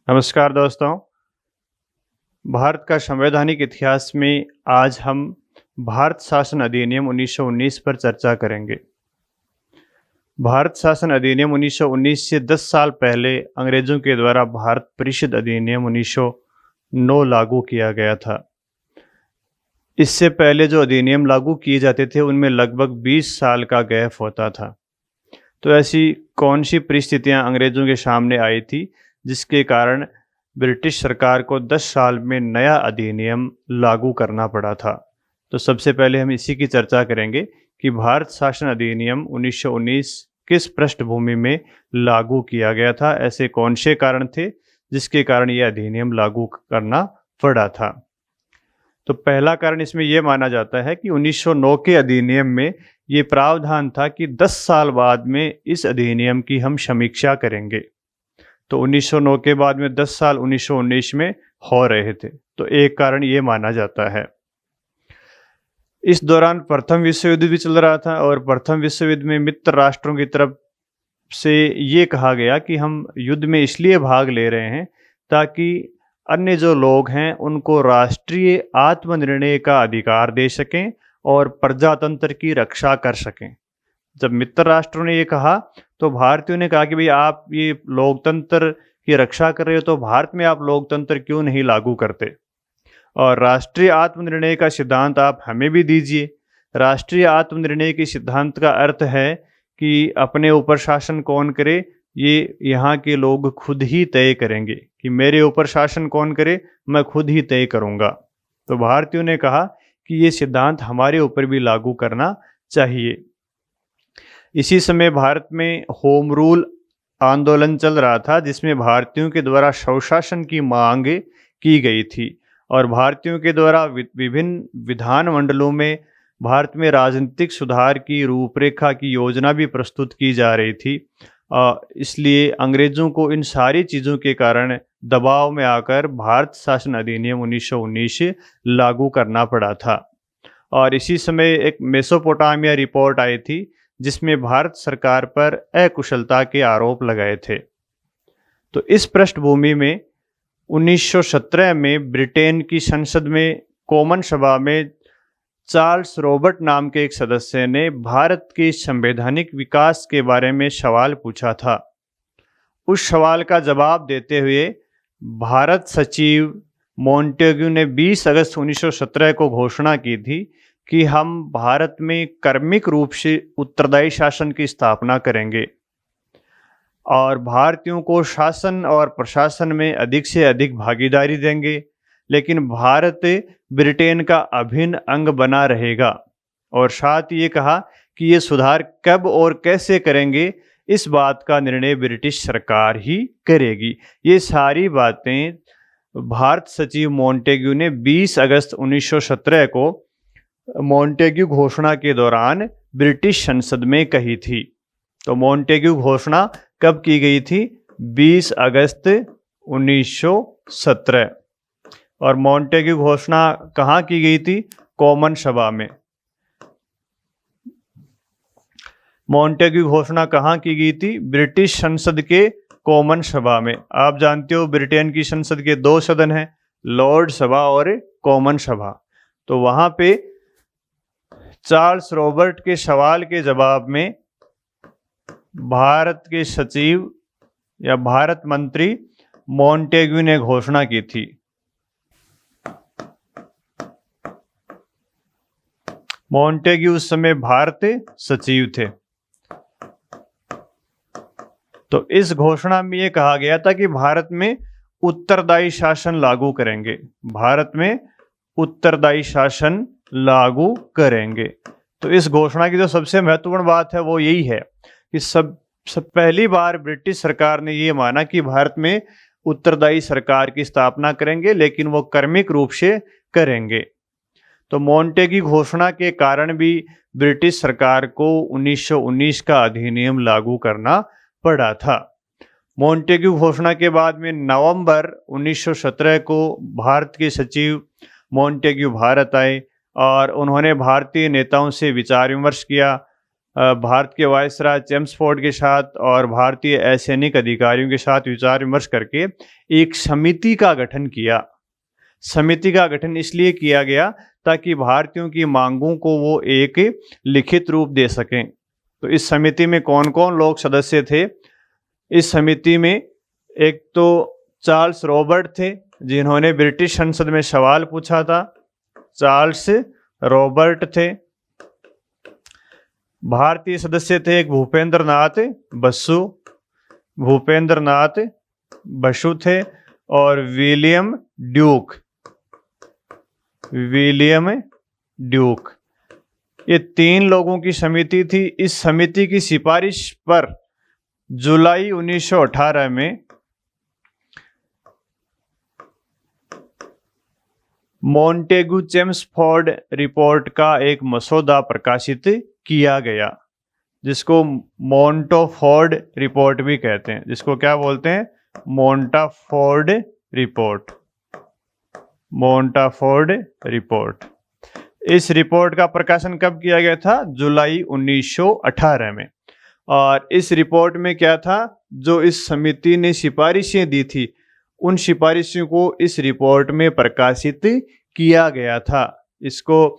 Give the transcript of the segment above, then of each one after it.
नमस्कार दोस्तों। भारत का संवैधानिक इतिहास में आज हम भारत शासन अधिनियम 1919 पर चर्चा करेंगे। भारत शासन अधिनियम 1919 से 10 साल पहले अंग्रेजों के द्वारा भारत परिषद अधिनियम 1909 लागू किया गया था। इससे पहले जो अधिनियम लागू किए जाते थे उनमें लगभग 20 साल का गैप होता था। तो ऐसी कौन सी परिस्थितियां अंग्रेजों के सामने आई थी जिसके कारण ब्रिटिश सरकार को 10 साल में नया अधिनियम लागू करना पड़ा था? तो सबसे पहले हम इसी की चर्चा करेंगे कि भारत शासन अधिनियम 1919 किस पृष्ठभूमि में लागू किया गया था, ऐसे कौन से कारण थे जिसके कारण यह अधिनियम लागू करना पड़ा था। तो पहला कारण इसमें यह माना जाता है कि 1909 के अधिनियम में ये प्रावधान था कि 10 साल बाद में इस अधिनियम की हम समीक्षा करेंगे। तो 1909 के बाद में 10 साल 1919 में हो रहे थे, तो एक कारण ये माना जाता है। इस दौरान प्रथम विश्व युद्ध भी चल रहा था और प्रथम विश्व युद्ध में मित्र राष्ट्रों की तरफ से ये कहा गया कि हम युद्ध में इसलिए भाग ले रहे हैं ताकि अन्य जो लोग हैं उनको राष्ट्रीय आत्मनिर्णय का अधिकार दे सकें और प्रजातंत्र की रक्षा कर सकें। जब मित्र राष्ट्रों ने ये कहा तो भारतीयों ने कहा कि भाई आप ये लोकतंत्र की रक्षा कर रहे हो तो भारत में आप लोकतंत्र क्यों नहीं लागू करते, और राष्ट्रीय आत्मनिर्णय का सिद्धांत आप हमें भी दीजिए। राष्ट्रीय आत्मनिर्णय के सिद्धांत का अर्थ है कि अपने ऊपर शासन कौन करे ये यहाँ के लोग खुद ही तय करेंगे कि मेरे ऊपर शासन कौन करे, मैं खुद ही तय करूँगा। तो भारतीयों ने कहा कि ये सिद्धांत हमारे ऊपर भी लागू करना चाहिए। इसी समय भारत में होम रूल आंदोलन चल रहा था जिसमें भारतीयों के द्वारा स्वशासन की मांग की गई थी और भारतीयों के द्वारा विभिन्न विधानमंडलों में भारत में राजनीतिक सुधार की रूपरेखा की योजना भी प्रस्तुत की जा रही थी। इसलिए अंग्रेजों को इन सारी चीज़ों के कारण दबाव में आकर भारत शासन अधिनियम 1919 लागू करना पड़ा था। और इसी समय एक मेसोपोटामिया रिपोर्ट आई थी जिसमें भारत सरकार पर अकुशलता के आरोप लगाए थे। तो इस पृष्ठभूमि में 1917 में ब्रिटेन की संसद में कॉमन सभा में चार्ल्स रॉबर्ट नाम के एक सदस्य ने भारत के संवैधानिक विकास के बारे में सवाल पूछा था। उस सवाल का जवाब देते हुए भारत सचिव मॉन्टेग्यू ने 20 अगस्त 1917 को घोषणा की थी कि हम भारत में कर्मिक रूप से उत्तरदायी शासन की स्थापना करेंगे और भारतीयों को शासन और प्रशासन में अधिक से अधिक भागीदारी देंगे, लेकिन भारत ब्रिटेन का अभिन्न अंग बना रहेगा। और साथ ये कहा कि ये सुधार कब और कैसे करेंगे इस बात का निर्णय ब्रिटिश सरकार ही करेगी। ये सारी बातें भारत सचिव मॉन्टेग्यू ने 20 अगस्त 1917 को मॉन्टेग्यू घोषणा के दौरान ब्रिटिश संसद में कही थी। तो मॉन्टेग्यू घोषणा कब की गई थी? 20 अगस्त 1917। और मॉन्टेग्यू घोषणा कहाँ की गई थी? कॉमन सभा में। मॉन्टेग्यू घोषणा कहाँ की गई थी? ब्रिटिश संसद के कॉमन सभा में। आप जानते हो ब्रिटेन की संसद के 2 सदन हैं, लॉर्ड सभा और कॉमन सभा। तो वहां पे चार्ल्स रॉबर्ट के सवाल के जवाब में भारत के सचिव या भारत मंत्री मॉन्टेग्यू ने घोषणा की थी। मॉन्टेग्यू उस समय भारत सचिव थे। तो इस घोषणा में यह कहा गया था कि भारत में उत्तरदायी शासन लागू करेंगे। भारत में उत्तरदायी शासन लागू करेंगे। तो इस घोषणा की जो सबसे महत्वपूर्ण बात है वो यही है कि सब पहली बार ब्रिटिश सरकार ने ये माना कि भारत में उत्तरदायी सरकार की स्थापना करेंगे, लेकिन वो कर्मिक रूप से करेंगे। तो मॉन्टेग्यू घोषणा के कारण भी ब्रिटिश सरकार को 1919 का अधिनियम लागू करना पड़ा था। मॉन्टेग्यू घोषणा के बाद में नवंबर 1917 को भारत के सचिव मॉन्टेग्यू भारत आए और उन्होंने भारतीय नेताओं से विचार विमर्श किया। भारत के वायसराय चेम्सफोर्ड के साथ और भारतीय असैनिक अधिकारियों के साथ विचार विमर्श करके एक समिति का गठन किया। समिति का गठन इसलिए किया गया ताकि भारतीयों की मांगों को वो एक लिखित रूप दे सकें। तो इस समिति में कौन कौन लोग सदस्य थे? इस समिति में एक तो चार्ल्स रॉबर्ट थे, जिन्होंने ब्रिटिश संसद में सवाल पूछा था। चार्ल्स रॉबर्ट थे। भारतीय सदस्य थे एक भूपेंद्र नाथ बसु, भूपेंद्र नाथ बसु थे, और विलियम ड्यूक, विलियम ड्यूक। ये 3 लोगों की समिति थी। इस समिति की सिफारिश पर जुलाई 1918 में मॉन्टेगू चेम्सफोर्ड रिपोर्ट का एक मसौदा प्रकाशित किया गया, जिसको मोंटाफोर्ड रिपोर्ट भी कहते हैं। जिसको क्या बोलते हैं? मोंटाफोर्ड रिपोर्ट, मोंटाफोर्ड रिपोर्ट। इस रिपोर्ट का प्रकाशन कब किया गया था? जुलाई 1918 में। और इस रिपोर्ट में क्या था? जो इस समिति ने सिफारिशें दी थी, उन सिफारिशों को इस रिपोर्ट में प्रकाशित किया गया था। इसको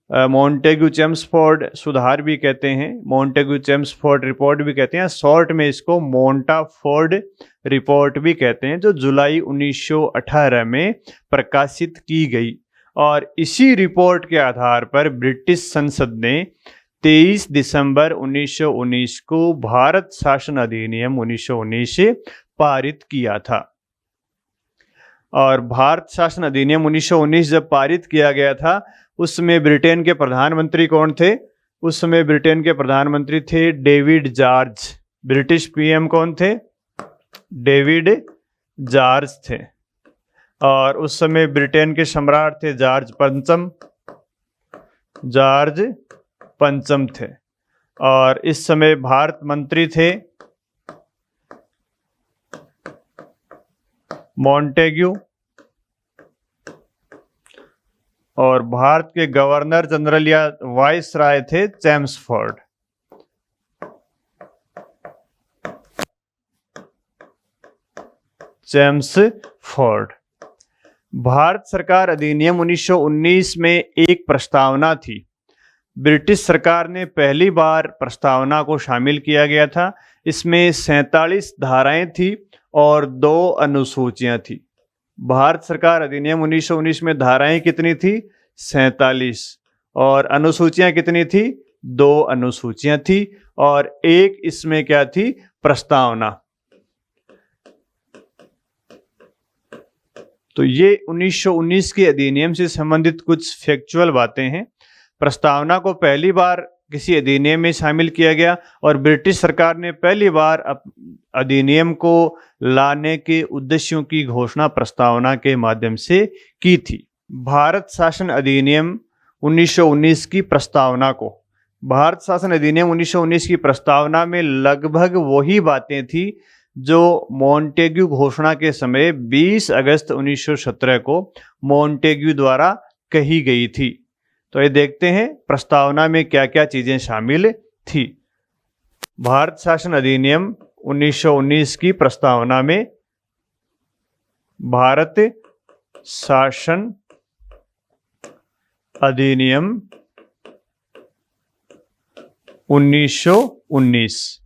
मॉन्टेगू चेम्सफोर्ड सुधार भी कहते हैं, मॉन्टेगू चेम्सफोर्ड रिपोर्ट भी कहते हैं। शॉर्ट में इसको मोंटाफोर्ड रिपोर्ट भी कहते हैं, जो जुलाई 1918 में प्रकाशित की गई। और इसी रिपोर्ट के आधार पर ब्रिटिश संसद ने 23 दिसंबर 1919 को भारत शासन अधिनियम 1919 पारित किया था। और भारत शासन अधिनियम 1919 जब पारित किया गया था, उस समय ब्रिटेन के प्रधानमंत्री कौन थे? उस समय ब्रिटेन के प्रधानमंत्री थे डेविड जॉर्ज। ब्रिटिश पीएम कौन थे? डेविड जॉर्ज थे। और उस समय ब्रिटेन के सम्राट थे जॉर्ज पंचम, जॉर्ज पंचम थे। और इस समय भारत मंत्री थे मॉन्टेग्यू, और भारत के गवर्नर जनरल या वाइसराय थे चेम्सफोर्ड। चेम्सफोर्ड। भारत सरकार अधिनियम 1919 में एक प्रस्तावना थी। ब्रिटिश सरकार ने पहली बार प्रस्तावना को शामिल किया गया था। इसमें 47 धाराएं थी और 2 अनुसूचियां थी। भारत सरकार अधिनियम 1919 में धाराएं कितनी थी? 47। और अनुसूचियां कितनी थी? 2 अनुसूचियां थी। और एक इसमें क्या थी? प्रस्तावना। तो ये 1919 के अधिनियम से संबंधित कुछ फैक्चुअल बातें हैं। प्रस्तावना को पहली बार किसी अधिनियम में शामिल किया गया और ब्रिटिश सरकार ने पहली बार अधिनियम को लाने के उद्देश्यों की घोषणा प्रस्तावना के माध्यम से की थी। भारत शासन अधिनियम 1919 की प्रस्तावना को, भारत शासन अधिनियम 1919 की प्रस्तावना में लगभग वही बातें थी जो मॉन्टेग्यू घोषणा के समय 20 अगस्त 1917 को मॉन्टेग्यू द्वारा कही गई थी। तो ये देखते हैं प्रस्तावना में क्या क्या चीजें शामिल थी। भारत शासन अधिनियम 1919 की प्रस्तावना में भारत शासन अधिनियम 1919,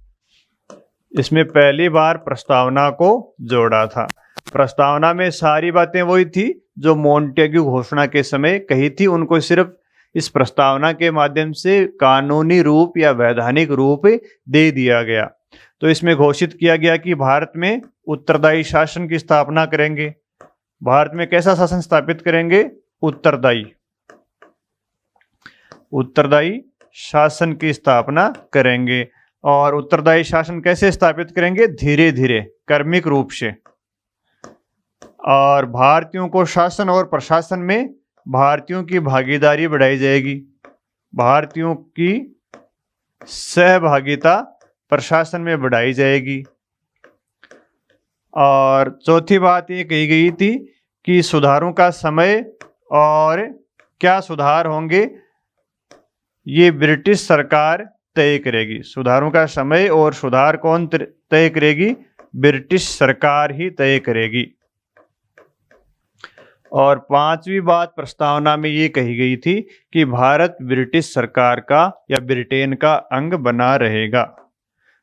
इसमें पहली बार प्रस्तावना को जोड़ा था। प्रस्तावना में सारी बातें वही थी जो मॉन्टेग्यू घोषणा के समय कही थी, उनको सिर्फ इस प्रस्तावना के माध्यम से कानूनी रूप या वैधानिक रूप दे दिया गया। तो इसमें घोषित किया गया कि भारत में उत्तरदायी शासन की स्थापना करेंगे। भारत में कैसा शासन स्थापित करेंगे? उत्तरदायी, उत्तरदायी शासन की स्थापना करेंगे। और उत्तरदायी शासन कैसे स्थापित करेंगे? धीरे धीरे, क्रमिक रूप से। और भारतीयों को शासन और प्रशासन में भारतीयों की भागीदारी बढ़ाई जाएगी। भारतीयों की सहभागिता प्रशासन में बढ़ाई जाएगी। और चौथी बात ये कही गई थी कि सुधारों का समय और क्या सुधार होंगे, ये ब्रिटिश सरकार तय करेगी। सुधारों का समय और सुधार कौन तय करेगी? ब्रिटिश सरकार ही तय करेगी। और पांचवी बात प्रस्तावना में ये कही गई थी कि भारत ब्रिटिश सरकार का या ब्रिटेन का अंग बना रहेगा।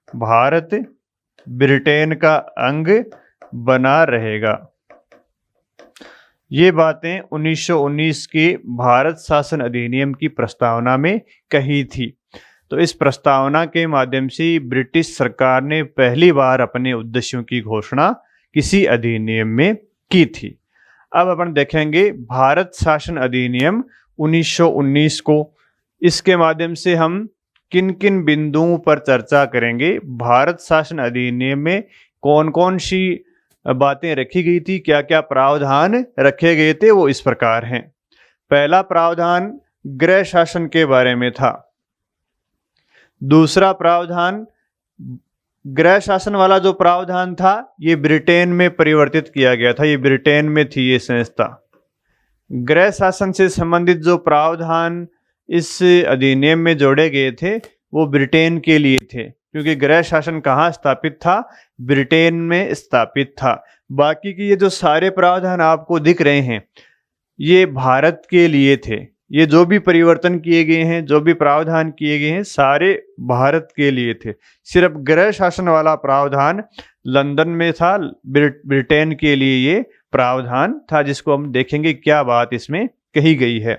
भारत ब्रिटेन का अंग बना रहेगा। ये बातें 1919 के भारत शासन अधिनियम की प्रस्तावना में कही थी। तो इस प्रस्तावना के माध्यम से ब्रिटिश सरकार ने पहली बार अपने उद्देश्यों की घोषणा किसी अधिनियम में की थी। अब अपन देखेंगे भारत शासन अधिनियम 1919 को। इसके माध्यम से हम किन किन बिंदुओं पर चर्चा करेंगे, भारत शासन अधिनियम में कौन कौन सी बातें रखी गई थी, क्या क्या प्रावधान रखे गए थे, वो इस प्रकार हैं। पहला प्रावधान गृह शासन के बारे में था। दूसरा प्रावधान, गृह शासन वाला जो प्रावधान था ये ब्रिटेन में परिवर्तित किया गया था। ये ब्रिटेन में थी ये संस्था। गृह शासन से संबंधित जो प्रावधान इस अधिनियम में जोड़े गए थे वो ब्रिटेन के लिए थे, क्योंकि गृह शासन कहाँ स्थापित था? ब्रिटेन में स्थापित था। बाकी की ये जो सारे प्रावधान आपको दिख रहे हैं ये भारत के लिए थे। ये जो भी परिवर्तन किए गए हैं, जो भी प्रावधान किए गए हैं, सारे भारत के लिए थे। सिर्फ गृह शासन वाला प्रावधान लंदन में था, ब्रिटेन के लिए ये प्रावधान था, जिसको हम देखेंगे क्या बात इसमें कही गई है।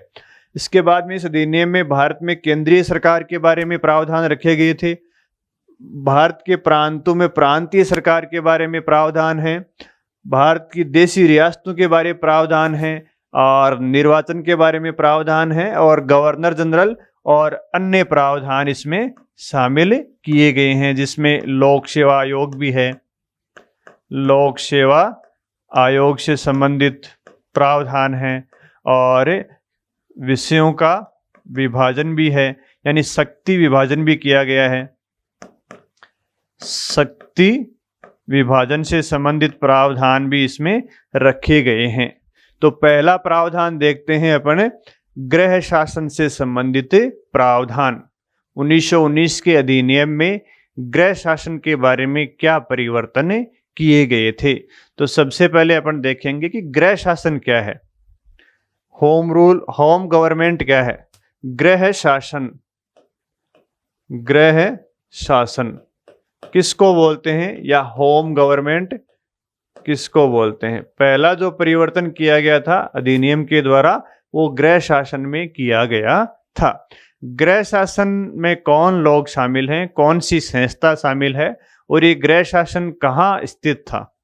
इसके बाद में इस अधिनियम में भारत में केंद्रीय सरकार के बारे में प्रावधान रखे गए थे। भारत के प्रांतों में प्रांतीय सरकार के बारे में प्रावधान है। भारत की देशी रियासतों के बारे में प्रावधान है और निर्वाचन के बारे में प्रावधान है और गवर्नर जनरल और अन्य प्रावधान इसमें शामिल किए गए हैं, जिसमें लोक सेवा आयोग भी है। लोक सेवा आयोग से संबंधित प्रावधान है और विषयों का विभाजन भी है, यानी शक्ति विभाजन भी किया गया है। शक्ति विभाजन से संबंधित प्रावधान भी इसमें रखे गए हैं। तो पहला प्रावधान देखते हैं अपन, गृह शासन से संबंधित प्रावधान। 1919 के अधिनियम में गृह शासन के बारे में क्या परिवर्तन किए गए थे। तो सबसे पहले अपन देखेंगे कि गृह शासन क्या है। होम रूल, होम गवर्नमेंट क्या है? गृह शासन। गृह शासन किसको बोलते हैं, या होम गवर्नमेंट किसको बोलते हैं? पहला जो परिवर्तन किया गया था अधिनियम के द्वारा वो गृह शासन में किया गया था। गृह शासन में कौन लोग शामिल हैं, कौन सी संस्था शामिल है और ये गृह शासन कहाँ स्थित था?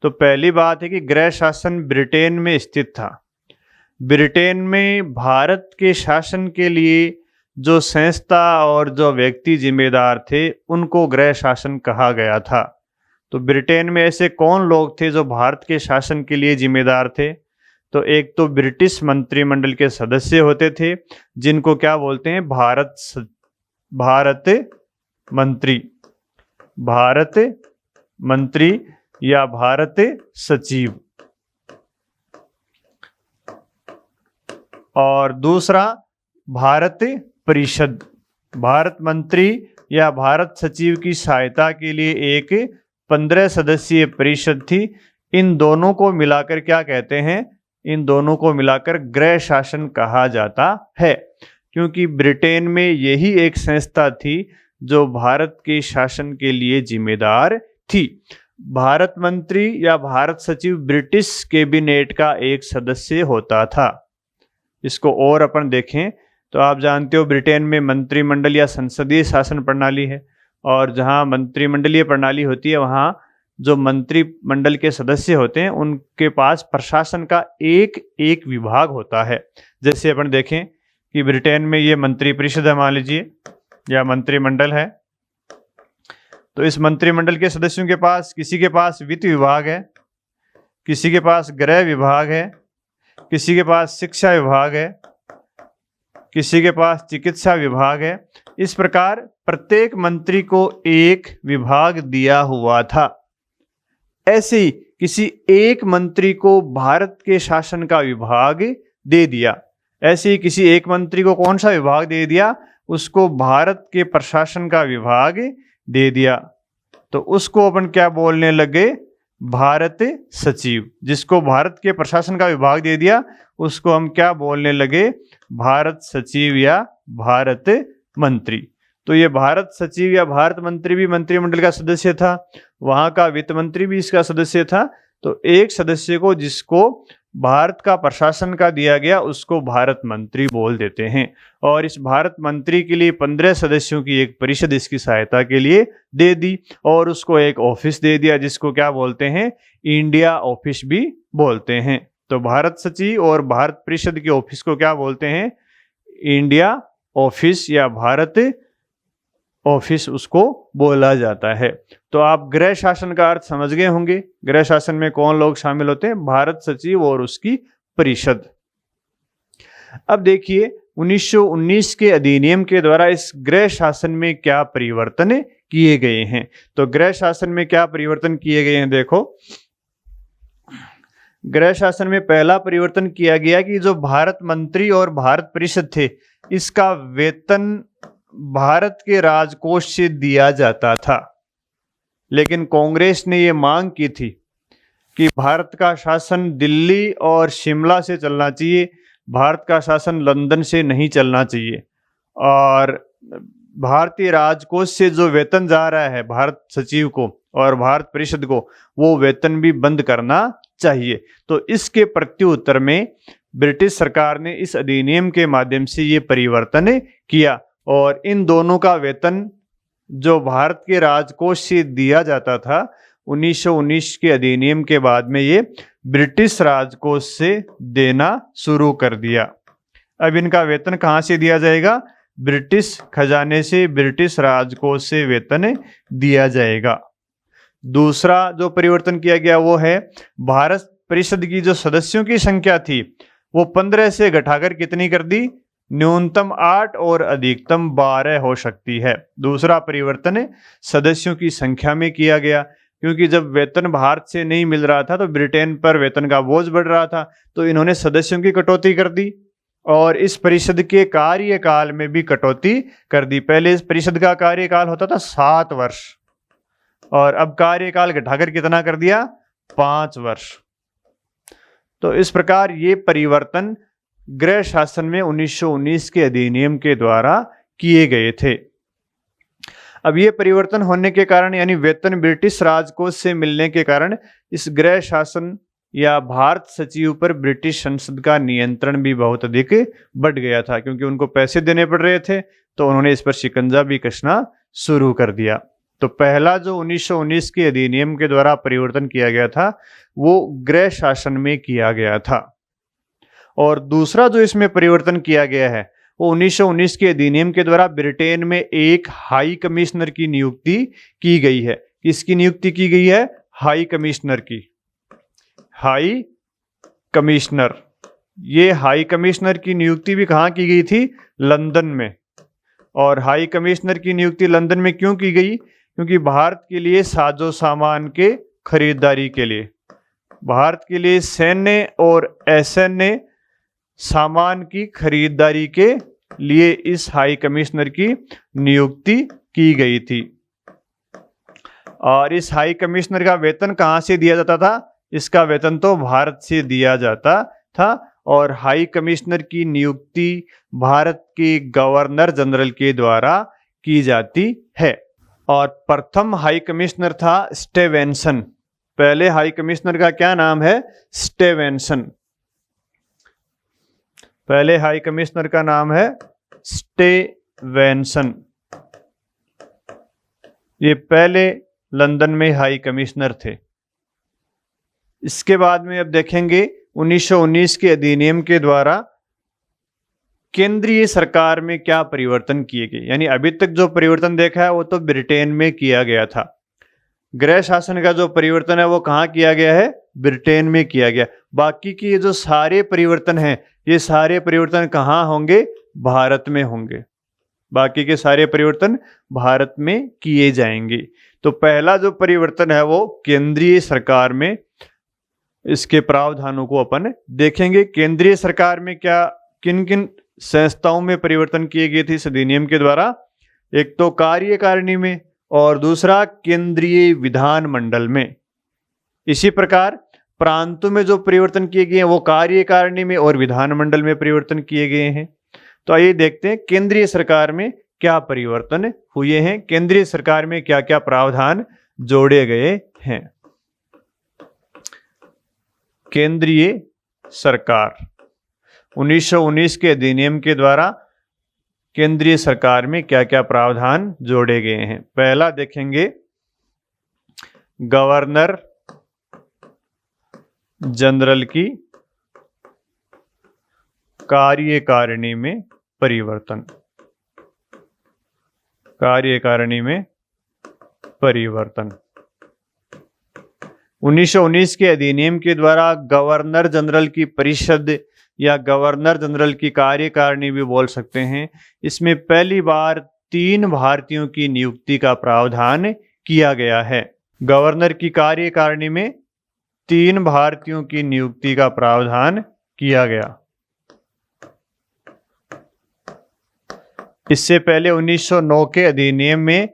तो पहली बात है कि गृह शासन ब्रिटेन में स्थित था। ब्रिटेन में भारत के शासन के लिए जो संस्था और जो व्यक्ति जिम्मेदार थे उनको गृह शासन कहा गया था। तो ब्रिटेन में ऐसे कौन लोग थे जो भारत के शासन के लिए जिम्मेदार थे? तो एक तो ब्रिटिश मंत्रिमंडल के सदस्य होते थे, जिनको क्या बोलते हैं? भारत मंत्री। भारत मंत्री या भारत सचिव। और दूसरा भारत परिषद। भारत मंत्री या भारत सचिव की सहायता के लिए एक 15 सदस्यीय परिषद थी। इन दोनों को मिलाकर क्या कहते हैं? इन दोनों को मिलाकर गृह शासन कहा जाता है, क्योंकि ब्रिटेन में यही एक संस्था थी जो भारत के शासन के लिए जिम्मेदार थी। भारत मंत्री या भारत सचिव ब्रिटिश कैबिनेट का एक सदस्य होता था। इसको और अपन देखें तो आप जानते हो ब्रिटेन में मंत्रिमंडल या संसदीय शासन प्रणाली है, और जहां मंत्रिमंडलीय प्रणाली होती है वहां जो मंत्रिमंडल के सदस्य होते हैं उनके पास प्रशासन का एक एक विभाग होता है। जैसे अपन देखें कि ब्रिटेन में ये मंत्रिपरिषद है, मान लीजिए, या मंत्रिमंडल है। तो इस मंत्रिमंडल के सदस्यों के पास किसी के पास वित्त विभाग है, किसी के पास गृह विभाग है, किसी के पास शिक्षा विभाग है, किसी के पास चिकित्सा विभाग है। इस प्रकार प्रत्येक मंत्री को एक विभाग दिया हुआ था। ऐसे ही किसी एक मंत्री को भारत के शासन का विभाग दे दिया। ऐसे ही किसी एक मंत्री को कौन सा विभाग दे दिया? उसको भारत के प्रशासन का विभाग दे दिया, तो उसको अपन क्या बोलने लगे, भारत सचिव। जिसको भारत के प्रशासन का विभाग दे दिया उसको हम क्या बोलने लगे, भारत सचिव या भारत मंत्री। तो ये भारत सचिव या भारत मंत्री भी मंत्रिमंडल का सदस्य था, वहां का वित्त मंत्री भी इसका सदस्य था। तो एक सदस्य को जिसको भारत का प्रशासन का दिया गया उसको भारत मंत्री बोल देते हैं। और इस भारत मंत्री के लिए 15 सदस्यों की एक परिषद इसकी सहायता के लिए दे दी और उसको एक ऑफिस दे दिया जिसको क्या बोलते हैं, इंडिया ऑफिस भी बोलते हैं। तो भारत सचिव और भारत परिषद के ऑफिस को क्या बोलते हैं, इंडिया ऑफिस या भारत ऑफिस उसको बोला जाता है। तो आप गृह शासन का अर्थ समझ गए होंगे। गृह शासन में कौन लोग शामिल होते हैं, भारत सचिव और उसकी परिषद। अब देखिए 1919 के अधिनियम के द्वारा इस गृह शासन में क्या परिवर्तन किए गए हैं। तो गृह शासन में क्या परिवर्तन किए गए हैं, देखो गृह शासन में पहला परिवर्तन किया गया कि जो भारत मंत्री और भारत परिषद थे इसका वेतन भारत के राजकोष से दिया जाता था। लेकिन कांग्रेस ने ये मांग की थी कि भारत का शासन दिल्ली और शिमला से चलना चाहिए, भारत का शासन लंदन से नहीं चलना चाहिए, और भारतीय राजकोष से जो वेतन जा रहा है भारत सचिव को और भारत परिषद को वो वेतन भी बंद करना चाहिए। तो इसके प्रत्युत्तर में ब्रिटिश सरकार ने इस अधिनियम के माध्यम से ये परिवर्तन किया और इन दोनों का वेतन जो भारत के राजकोष से दिया जाता था 1919 के अधिनियम के बाद में ये ब्रिटिश राजकोष से देना शुरू कर दिया। अब इनका वेतन कहाँ से दिया जाएगा, ब्रिटिश खजाने से, ब्रिटिश राजकोष से वेतन दिया जाएगा। दूसरा जो परिवर्तन किया गया वो है भारत परिषद की जो सदस्यों की संख्या थी वो 15 से घटाकर कितनी कर दी, न्यूनतम 8 और अधिकतम 12 हो सकती है। दूसरा परिवर्तन सदस्यों की संख्या में किया गया, क्योंकि जब वेतन भारत से नहीं मिल रहा था तो ब्रिटेन पर वेतन का बोझ बढ़ रहा था, तो इन्होंने सदस्यों की कटौती कर दी और इस परिषद के कार्यकाल में भी कटौती कर दी। पहले इस परिषद का कार्यकाल होता था 7 वर्ष और अब कार्यकाल घटाकर कितना कर दिया, 5 वर्ष। तो इस प्रकार ये परिवर्तन गृह शासन में 1919 के अधिनियम के द्वारा किए गए थे। अब ये परिवर्तन होने के कारण यानी वेतन ब्रिटिश राजकोष से मिलने के कारण इस गृह शासन या भारत सचिव पर ब्रिटिश संसद का नियंत्रण भी बहुत अधिक बढ़ गया था, क्योंकि उनको पैसे देने पड़ रहे थे तो उन्होंने इस पर शिकंजा भी कसना शुरू कर दिया। तो पहला जो 1919 के अधिनियम के द्वारा परिवर्तन किया गया था वो गृह शासन में किया गया था। और दूसरा जो इसमें परिवर्तन किया गया है वो 1919 के अधिनियम के द्वारा ब्रिटेन में एक हाई कमिश्नर की नियुक्ति की गई है। किसकी नियुक्ति की गई है, हाई कमिश्नर की। हाई कमिश्नर, ये हाई कमिश्नर की नियुक्ति भी कहाँ की गई थी, लंदन में। और हाई कमिश्नर की नियुक्ति लंदन में क्यों की गई, क्योंकि भारत के लिए साजो सामान के खरीदारी के लिए, भारत के लिए सैन्य और असैन्य सामान की खरीदारी के लिए इस हाई कमिश्नर की नियुक्ति की गई थी। और इस हाई कमिश्नर का वेतन कहाँ से दिया जाता था, इसका वेतन तो भारत से दिया जाता था। और हाई कमिश्नर की नियुक्ति भारत के गवर्नर जनरल के द्वारा की जाती है। और प्रथम हाई कमिश्नर था स्टेवेंसन। पहले हाई कमिश्नर का क्या नाम है, स्टेवेंसन। पहले हाई कमिश्नर का नाम है स्टेवेंसन। ये पहले लंदन में हाई कमिश्नर थे। इसके बाद में अब देखेंगे 1919 के अधिनियम के द्वारा केंद्रीय सरकार में क्या परिवर्तन किए गए। यानी अभी तक जो परिवर्तन देखा है वो तो ब्रिटेन में किया गया था। गृह शासन का जो परिवर्तन है वो कहाँ किया गया है, ब्रिटेन में किया गया। बाकी के जो सारे परिवर्तन हैं ये सारे परिवर्तन कहाँ होंगे, भारत में होंगे। बाकी के सारे परिवर्तन भारत में किए जाएंगे। तो पहला जो परिवर्तन है वो केंद्रीय सरकार में, इसके प्रावधानों को अपन देखेंगे। केंद्रीय सरकार में क्या किन किन संस्थाओं में परिवर्तन किए गए थे इस अधिनियम के द्वारा। एक तो कार्यकारिणी में और दूसरा केंद्रीय विधानमंडल में। इसी प्रकार प्रांतों में जो परिवर्तन किए गए हैं वो कार्यकारिणी में और विधानमंडल में परिवर्तन किए गए हैं। तो आइए देखते हैं केंद्रीय सरकार में क्या परिवर्तन हुए हैं, केंद्रीय सरकार में क्या क्या प्रावधान जोड़े गए हैं। केंद्रीय सरकार 1919 के अधिनियम के द्वारा केंद्रीय सरकार में क्या क्या प्रावधान जोड़े गए हैं। पहला देखेंगे, गवर्नर जनरल की कार्यकारिणी में परिवर्तन। कार्यकारिणी में परिवर्तन 1919 के अधिनियम के द्वारा गवर्नर जनरल की परिषद या गवर्नर जनरल की कार्यकारिणी भी बोल सकते हैं। इसमें पहली बार 3 भारतीयों की नियुक्ति का प्रावधान किया गया है। गवर्नर की कार्यकारिणी में 3 भारतीयों की नियुक्ति का प्रावधान किया गया। इससे पहले 1909 के अधिनियम में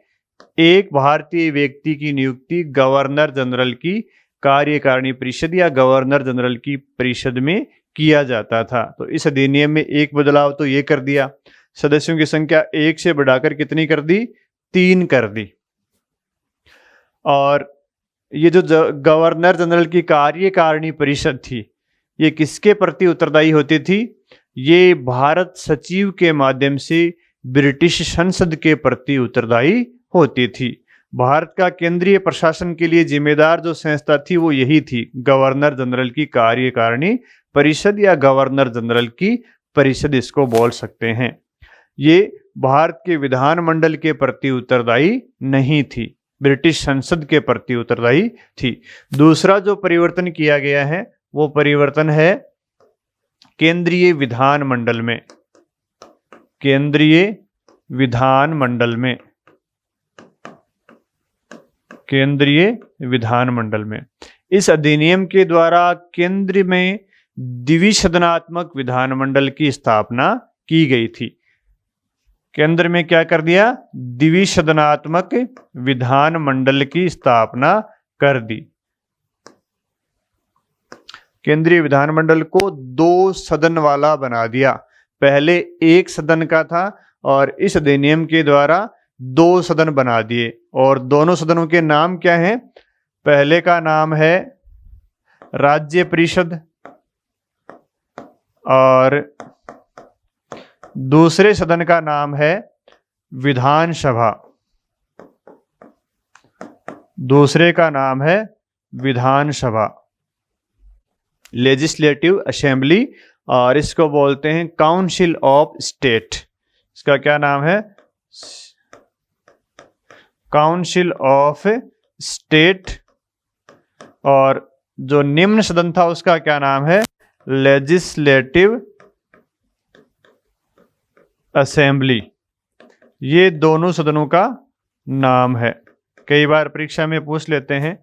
एक भारतीय व्यक्ति की नियुक्ति गवर्नर जनरल की कार्यकारिणी परिषद या गवर्नर जनरल की परिषद में किया जाता था। तो इस अधिनियम में एक बदलाव तो ये कर दिया, सदस्यों की संख्या 1 से बढ़ाकर कितनी कर दी, 3 कर दी। और ये जो गवर्नर जनरल की कार्यकारिणी परिषद थी, ये किसके प्रति उत्तरदायी होती थी? ये भारत सचिव के माध्यम से ब्रिटिश संसद के प्रति उत्तरदायी होती थी। भारत का केंद्रीय प्रशासन के लिए जिम्मेदार जो संस्था थी वो यही थी, गवर्नर जनरल की कार्यकारिणी परिषद या गवर्नर जनरल की परिषद इसको बोल सकते हैं। ये भारत के विधानमंडल के प्रति उत्तरदायी नहीं थी, ब्रिटिश संसद के प्रति उत्तरदायी थी। दूसरा जो परिवर्तन किया गया है वो परिवर्तन है केंद्रीय विधानमंडल में। केंद्रीय विधानमंडल में, केंद्रीय विधानमंडल में इस अधिनियम के द्वारा केंद्र में द्विसदनात्मक विधानमंडल की स्थापना की गई थी। केंद्र में क्या कर दिया? द्विसदनात्मक विधानमंडल की स्थापना कर दी। केंद्रीय विधानमंडल को 2 सदन वाला बना दिया। पहले 1 सदन का था और इस अधिनियम के द्वारा 2 सदन बना दिए। और दोनों सदनों के नाम क्या हैं? पहले का नाम है राज्य परिषद और दूसरे सदन का नाम है विधानसभा। दूसरे का नाम है विधानसभा, लेजिस्लेटिव असेंबली, और इसको बोलते हैं काउंसिल ऑफ स्टेट। इसका क्या नाम है? Council of state. और जो निम्न सदन था उसका क्या नाम है? Legislative assembly. ये दोनों सदनों का नाम है। कई बार परीक्षा में पूछ लेते हैं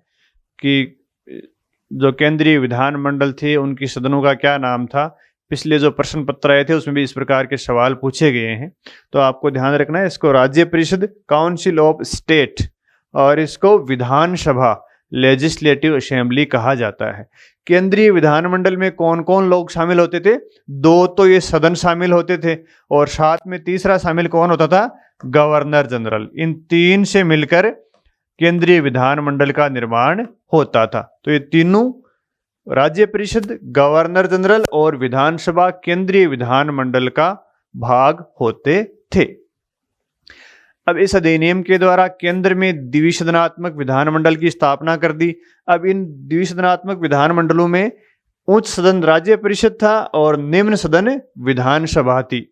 कि जो केंद्रीय विधानमंडल थे उनकी सदनों का क्या नाम था। पिछले जो प्रश्न पत्र आए थे उसमें भी इस प्रकार के सवाल पूछे गए हैं। तो आपको ध्यान रखना है, इसको राज्य परिषद, काउंसिल ऑफ स्टेट, और इसको विधानसभा, लेजिस्लेटिव असेंबली कहा जाता है। केंद्रीय विधानमंडल में कौन कौन लोग शामिल होते थे? 2 तो ये सदन शामिल होते थे और साथ में तीसरा शामिल कौन होता था? Governor general. इन 3 से मिलकर केंद्रीय विधानमंडल का निर्माण होता था। तो ये तीनों, राज्य परिषद, गवर्नर जनरल और विधानसभा, केंद्रीय विधानमंडल का भाग होते थे। अब इस अधिनियम के द्वारा केंद्र में द्विसदनात्मक विधानमंडल की स्थापना कर दी। अब इन द्विसदनात्मक विधानमंडलों में उच्च सदन राज्य परिषद था और निम्न सदन विधानसभा थी।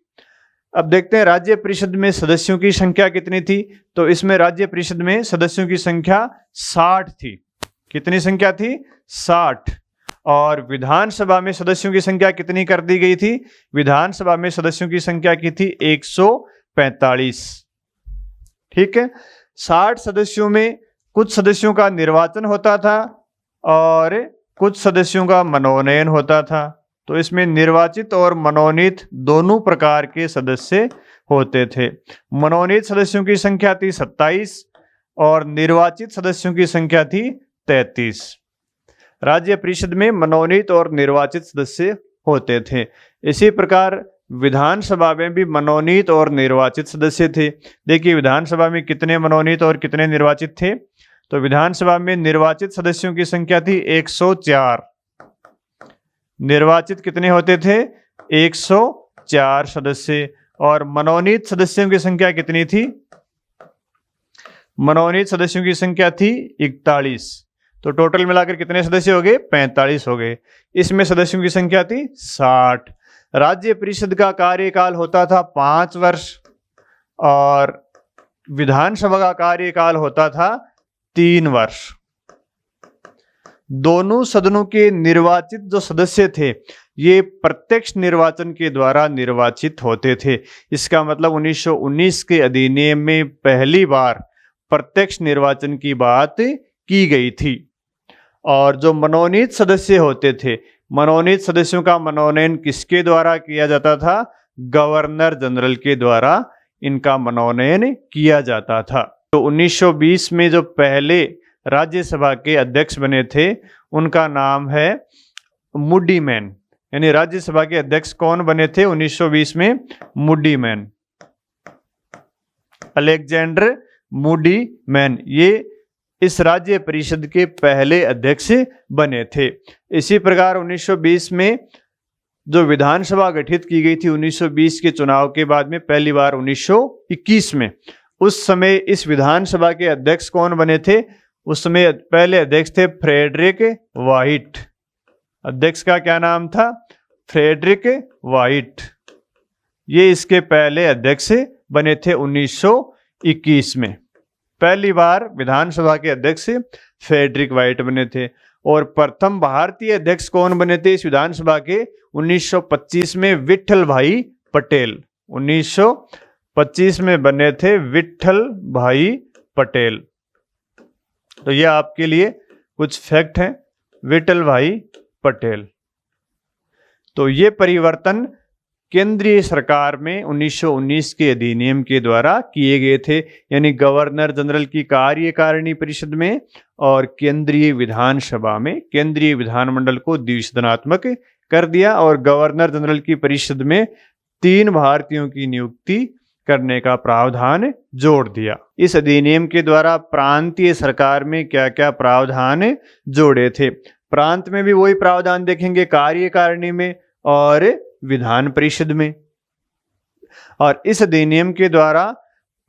अब देखते हैं राज्य परिषद में सदस्यों की संख्या कितनी थी। तो इसमें राज्य परिषद में सदस्यों की संख्या 60 थी। कितनी संख्या थी? 60। और विधानसभा में सदस्यों की संख्या कितनी कर दी गई थी? विधानसभा में सदस्यों की संख्या की थी 145। ठीक है। 60 सदस्यों में कुछ सदस्यों का निर्वाचन होता था और कुछ सदस्यों का मनोनयन होता था। तो इसमें निर्वाचित और मनोनीत दोनों प्रकार के सदस्य होते थे। मनोनीत सदस्यों की संख्या थी 27 और निर्वाचित सदस्यों की संख्या थी 33। राज्य परिषद में मनोनीत और निर्वाचित सदस्य होते थे। इसी प्रकार विधानसभा में भी मनोनीत और निर्वाचित सदस्य थे। देखिए विधानसभा में कितने मनोनीत और कितने निर्वाचित थे। तो विधानसभा में निर्वाचित सदस्यों की संख्या थी 104। निर्वाचित कितने होते थे? 104 सदस्य। और मनोनीत सदस्यों की संख्या कितनी थी? मनोनीत सदस्यों की संख्या थी 41। तो टोटल मिलाकर कितने सदस्य हो गए? 45 हो गए। इसमें सदस्यों की संख्या थी 60। राज्य परिषद का कार्यकाल होता था 5 वर्ष और विधानसभा का कार्यकाल होता था 3 वर्ष। दोनों सदनों के निर्वाचित जो सदस्य थे ये प्रत्यक्ष निर्वाचन के द्वारा निर्वाचित होते थे। इसका मतलब 1919 के अधिनियम में पहली बार प्रत्यक्ष निर्वाचन की बात की गई थी। और जो मनोनीत सदस्य होते थे, मनोनीत सदस्यों का मनोनयन किसके द्वारा किया जाता था? गवर्नर जनरल के द्वारा इनका मनोनयन किया जाता था। तो 1920 में जो पहले राज्यसभा के अध्यक्ष बने थे उनका नाम है मूडी मैन। यानी राज्यसभा के अध्यक्ष कौन बने थे 1920 में? Moody man, Alexander Moody man. ये इस राज्य परिषद के पहले अध्यक्ष बने थे। इसी प्रकार 1920 में जो विधानसभा गठित की गई थी 1920 के चुनाव के बाद में पहली बार 1921 में, उस समय इस विधानसभा के अध्यक्ष कौन बने थे? उस समय पहले अध्यक्ष थे फ्रेडरिक व्हाइट। अध्यक्ष का क्या नाम था? Frederick White. ये इसके पहले अध्यक्ष बने थे 1921 में। पहली बार विधानसभा के अध्यक्ष फ्रेडरिक व्हाइट बने थे। और प्रथम भारतीय अध्यक्ष कौन बने थे इस विधानसभा के? 1925 में विट्ठल भाई पटेल। 1925 में बने थे विट्ठल भाई पटेल। तो ये आपके लिए कुछ फैक्ट हैं, विट्ठल भाई पटेल। तो ये परिवर्तन केंद्रीय सरकार में 1919 के अधिनियम के द्वारा किए गए थे। यानी गवर्नर जनरल की कार्यकारिणी परिषद में और केंद्रीय विधानसभा में केंद्रीय विधानमंडल को द्विसदनात्मक कर दिया और गवर्नर जनरल की परिषद में 3 भारतीयों की नियुक्ति करने का प्रावधान जोड़ दिया। इस अधिनियम के द्वारा प्रांतीय सरकार में क्या क्या प्रावधान जोड़े थे? प्रांत में भी वही प्रावधान देखेंगे, कार्यकारिणी में और विधान परिषद में। और इस अधिनियम के द्वारा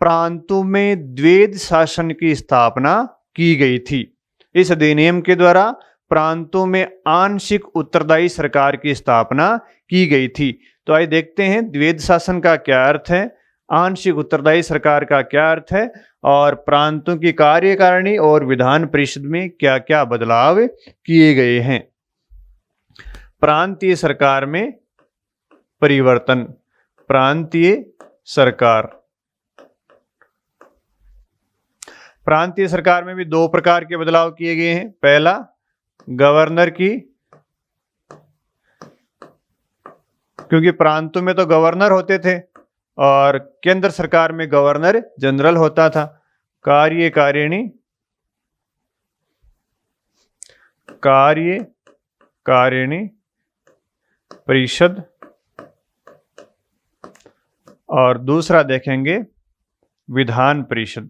प्रांतों में द्वैध शासन की स्थापना की गई थी। इस अधिनियम के द्वारा प्रांतों में आंशिक उत्तरदायी सरकार की स्थापना की गई थी। तो आइए देखते हैं द्वैध शासन का क्या अर्थ है, आंशिक उत्तरदायी सरकार का क्या अर्थ है और प्रांतों की कार्यकारिणी और विधान परिषद में क्या क्या बदलाव किए गए हैं। प्रांतीय सरकार में परिवर्तन। प्रांतीय सरकार, प्रांतीय सरकार में भी 2 प्रकार के बदलाव किए गए हैं। पहला, गवर्नर की, क्योंकि प्रांतों में तो गवर्नर होते थे और केंद्र सरकार में गवर्नर जनरल होता था। कार्यकारिणी, कार्यकारिणी परिषद। और दूसरा देखेंगे विधान परिषद।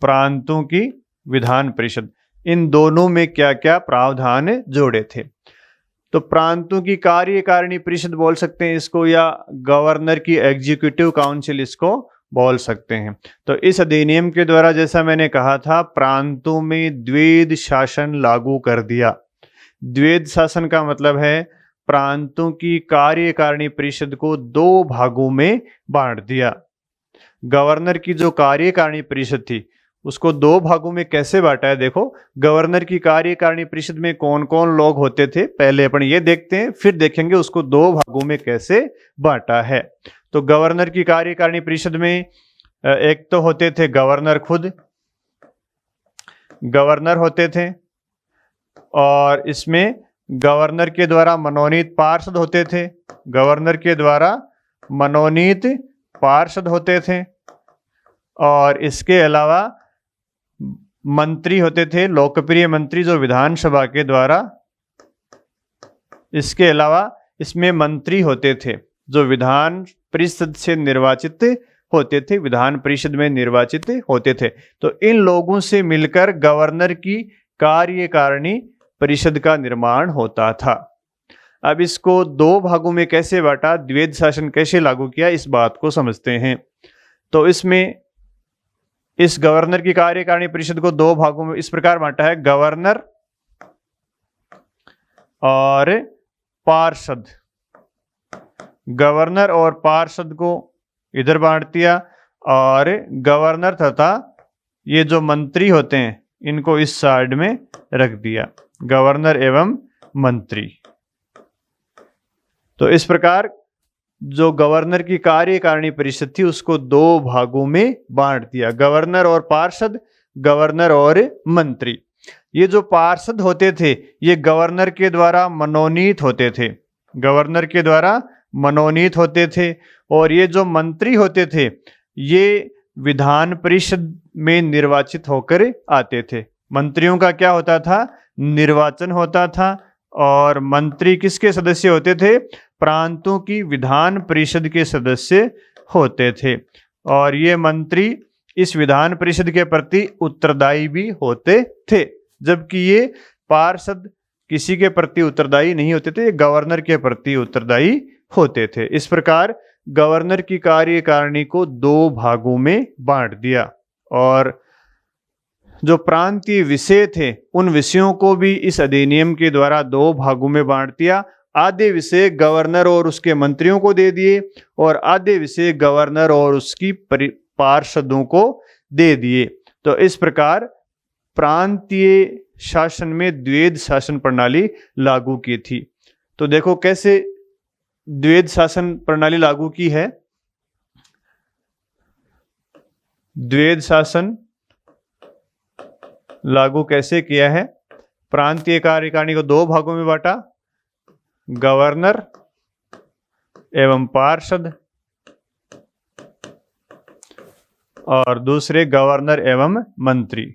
प्रांतों की विधान परिषद, इन दोनों में क्या क्या प्रावधान जोड़े थे। तो प्रांतों की कार्यकारिणी परिषद बोल सकते हैं इसको, या गवर्नर की एग्जीक्यूटिव काउंसिल इसको बोल सकते हैं। तो इस अधिनियम के द्वारा जैसा मैंने कहा था, प्रांतों में द्वैध शासन लागू कर दिया। द्वैध शासन का मतलब है प्रांतों की कार्यकारिणी परिषद को 2 भागों में बांट दिया। गवर्नर की जो कार्यकारिणी परिषद थी उसको 2 भागों में कैसे बांटा है? देखो, गवर्नर की कार्यकारिणी परिषद में कौन कौन लोग होते थे पहले अपन ये देखते हैं, फिर देखेंगे उसको 2 भागों में कैसे बांटा है। तो गवर्नर की कार्यकारिणी परिषद में एक तो होते थे गवर्नर खुद, गवर्नर होते थे, और इसमें गवर्नर के द्वारा मनोनीत पार्षद होते थे। गवर्नर के द्वारा मनोनीत पार्षद होते थे और इसके अलावा मंत्री होते थे, लोकप्रिय मंत्री जो विधानसभा के द्वारा, इसके अलावा इसमें मंत्री होते थे जो विधान परिषद से निर्वाचित होते थे, विधान परिषद में निर्वाचित होते थे। तो इन लोगों से मिलकर गवर्नर की कार्यकारिणी परिषद का निर्माण होता था। अब इसको दो भागों में कैसे बांटा, द्वैध शासन कैसे लागू किया, इस बात को समझते हैं। तो इसमें इस गवर्नर की कार्यकारिणी परिषद को दो भागों में इस प्रकार बांटा है, गवर्नर और पार्षद। गवर्नर और पार्षद को इधर बांट दिया और गवर्नर तथा ये जो मंत्री होते हैं इनको इस साइड में रख दिया, गवर्नर एवं मंत्री। तो इस प्रकार जो गवर्नर की कार्यकारिणी परिषद थी उसको दो भागों में बांट दिया, गवर्नर और पार्षद, गवर्नर और मंत्री। ये जो पार्षद होते थे ये गवर्नर के द्वारा मनोनीत होते थे, गवर्नर के द्वारा मनोनीत होते थे। और ये जो मंत्री होते थे ये विधान परिषद में निर्वाचित होकर आते थे। मंत्रियों का क्या होता था, निर्वाचन होता था। और मंत्री किसके सदस्य होते थे, प्रांतों की विधान परिषद के सदस्य होते थे। और ये मंत्री इस विधान परिषद के प्रति उत्तरदायी भी होते थे, जबकि ये पार्षद किसी के प्रति उत्तरदायी नहीं होते थे, गवर्नर के प्रति उत्तरदायी होते थे। इस प्रकार गवर्नर की कार्यकारिणी को दो भागों में बांट दिया। और जो प्रांतीय विषय थे उन विषयों को भी इस अधिनियम के द्वारा दो भागों में बांट दिया। आधे विषय गवर्नर और उसके मंत्रियों को दे दिए और आधे विषय गवर्नर और उसकी पार्षदों को दे दिए। तो इस प्रकार प्रांतीय शासन में द्वैध शासन प्रणाली लागू की थी। तो देखो कैसे द्वैध शासन प्रणाली लागू की है। द्वैध शासन लागू कैसे किया है, प्रांतीय कार्यकारिणी को दो भागों में बांटा, गवर्नर एवं पार्षद और दूसरे गवर्नर एवं मंत्री,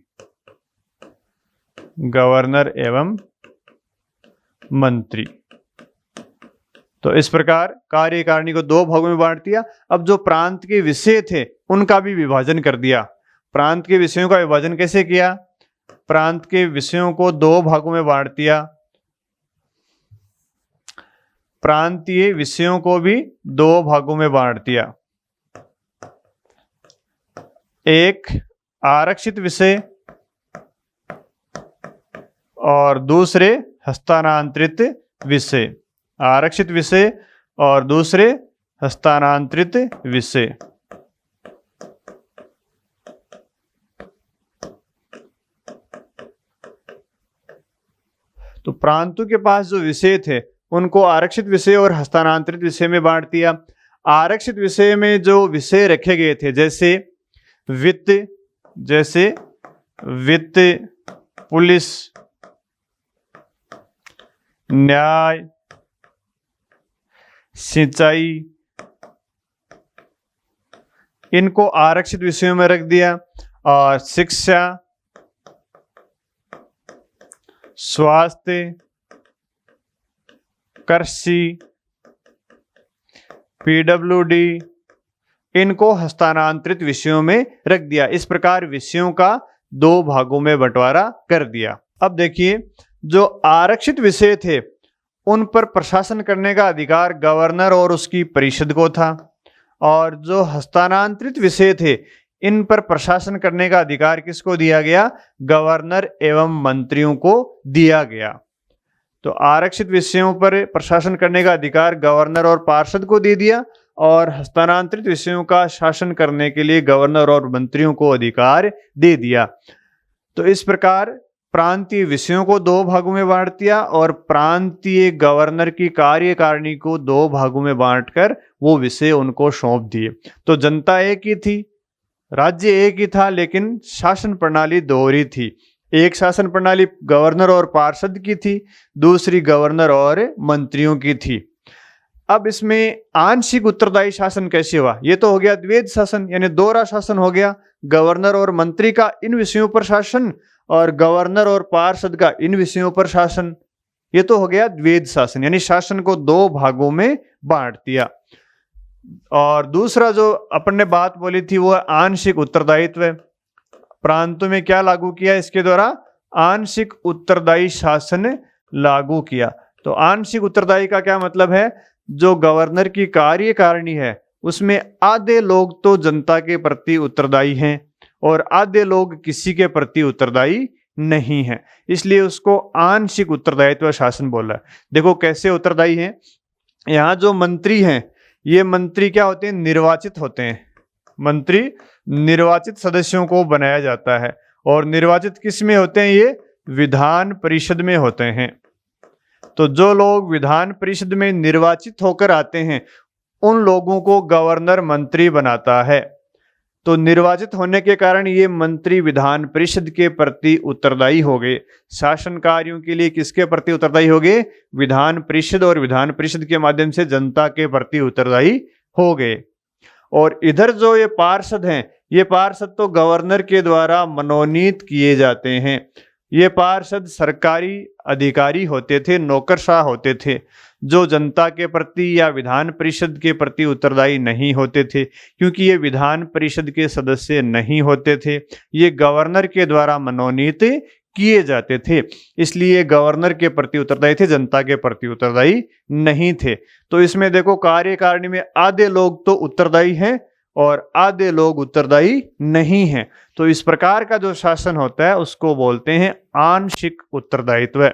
गवर्नर एवं मंत्री। तो इस प्रकार कार्यकारिणी को दो भागों में बांट दिया। अब जो प्रांत के विषय थे उनका भी विभाजन कर दिया। प्रांत के विषयों का विभाजन कैसे किया, प्रांत के विषयों को दो भागों में बांट दिया। प्रांतीय विषयों को भी दो भागों में बांट दिया, एक आरक्षित विषय और दूसरे हस्तांतरित विषय, आरक्षित विषय और दूसरे हस्तांतरित विषय। तो प्रांतों के पास जो विषय थे उनको आरक्षित विषय और हस्तांतरित विषय में बांट दिया। आरक्षित विषय में जो विषय रखे गए थे जैसे वित्त, पुलिस, न्याय, सिंचाई, इनको आरक्षित विषयों में रख दिया। और शिक्षा, स्वास्थ्य, कृषि, पीडब्ल्यूडी, इनको हस्तांतरित विषयों में रख दिया। इस प्रकार विषयों का दो भागों में बंटवारा कर दिया। अब देखिए जो आरक्षित विषय थे उन पर प्रशासन करने का अधिकार गवर्नर और उसकी परिषद को था, और जो हस्तांतरित विषय थे इन पर प्रशासन करने का अधिकार किसको दिया गया, गवर्नर एवं मंत्रियों को दिया गया। तो आरक्षित विषयों पर प्रशासन करने का अधिकार गवर्नर और पार्षद को दे दिया, और हस्तांतरित विषयों का शासन करने के लिए गवर्नर और मंत्रियों को अधिकार दे दिया। तो इस प्रकार प्रांतीय विषयों को दो भागों में बांट दिया और प्रांतीय गवर्नर की कार्यकारिणी को दो भागों में बांटकर वो विषय उनको सौंप दिए। तो जनता एक ही थी, राज्य एक ही था, लेकिन शासन प्रणाली दोहरी थी। एक शासन प्रणाली गवर्नर और पार्षद की थी, दूसरी गवर्नर और मंत्रियों की थी। अब इसमें आंशिक उत्तरदायी शासन कैसे हुआ? ये तो हो गया द्वैध शासन, यानी दोहरा शासन हो गया, गवर्नर और मंत्री का इन विषयों पर शासन और गवर्नर और पार्षद का इन विषयों पर शासन। ये तो हो गया द्वैध शासन, यानी शासन को दो भागों में बांट दिया। और दूसरा जो अपन ने बात बोली थी वो आंशिक उत्तरदायित्व। प्रांतों में क्या लागू किया? इसके द्वारा आंशिक उत्तरदायी शासन लागू किया। तो आंशिक उत्तरदायी का क्या मतलब है? जो गवर्नर की कार्यकारिणी है उसमें आधे लोग तो जनता के प्रति उत्तरदायी हैं और आधे लोग किसी के प्रति उत्तरदायी नहीं है, इसलिए उसको आंशिक उत्तरदायित्व शासन बोला है। देखो कैसे उत्तरदायी हैं। यहाँ जो मंत्री हैं, ये मंत्री क्या होते हैं? निर्वाचित होते हैं। मंत्री निर्वाचित सदस्यों को बनाया जाता है और निर्वाचित किस में होते हैं? ये विधान परिषद में होते हैं। तो जो लोग विधान परिषद में निर्वाचित होकर आते हैं उन लोगों को गवर्नर मंत्री बनाता है। तो निर्वाचित होने के कारण ये मंत्री विधान परिषद के प्रति उत्तरदायी हो गए। शासन कार्यों के लिए किसके प्रति उत्तरदायी हो गए? विधान परिषद, और विधान परिषद के माध्यम से जनता के प्रति उत्तरदायी हो गए। और इधर जो ये पार्षद हैं, ये पार्षद तो गवर्नर के द्वारा मनोनीत किए जाते हैं। ये पार्षद सरकारी अधिकारी होते थे, नौकरशाह होते थे, जो जनता के प्रति या विधान परिषद के प्रति उत्तरदायी नहीं होते थे, क्योंकि ये विधान परिषद के सदस्य नहीं होते थे। ये गवर्नर के द्वारा मनोनीत किए जाते थे, इसलिए गवर्नर के प्रति उत्तरदायी थे, जनता के प्रति उत्तरदायी नहीं थे। तो इसमें देखो कार्यकारिणी में आधे लोग तो उत्तरदायी हैं और आधे लोग उत्तरदायी नहीं हैं। तो इस प्रकार का जो शासन होता है उसको बोलते हैं आंशिक उत्तरदायित्व।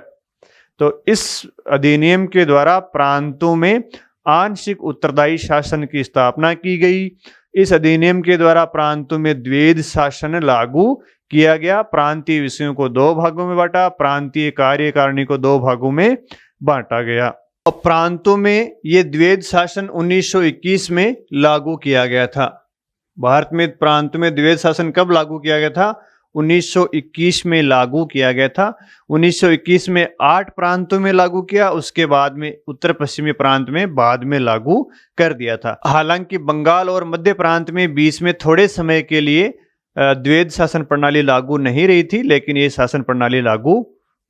तो इस अधिनियम के द्वारा प्रांतों में आंशिक उत्तरदायी शासन की स्थापना की गई। इस अधिनियम के द्वारा प्रांतों में द्वैध शासन लागू किया गया। प्रांतीय विषयों को दो भागों में बांटा, प्रांतीय कार्यकारिणी को दो भागों में बांटा गया। और प्रांतों में ये द्वैध शासन 1921 में लागू किया गया था। भारत में प्रांत में द्वैध शासन कब लागू किया गया था? 1921 में लागू किया गया था। 1921 में 8 प्रांतों में लागू किया, उसके बाद में उत्तर पश्चिमी प्रांत में बाद में लागू कर दिया था। हालांकि बंगाल और मध्य प्रांत में बीच में थोड़े समय के लिए द्वैध शासन प्रणाली लागू नहीं रही थी, लेकिन ये शासन प्रणाली लागू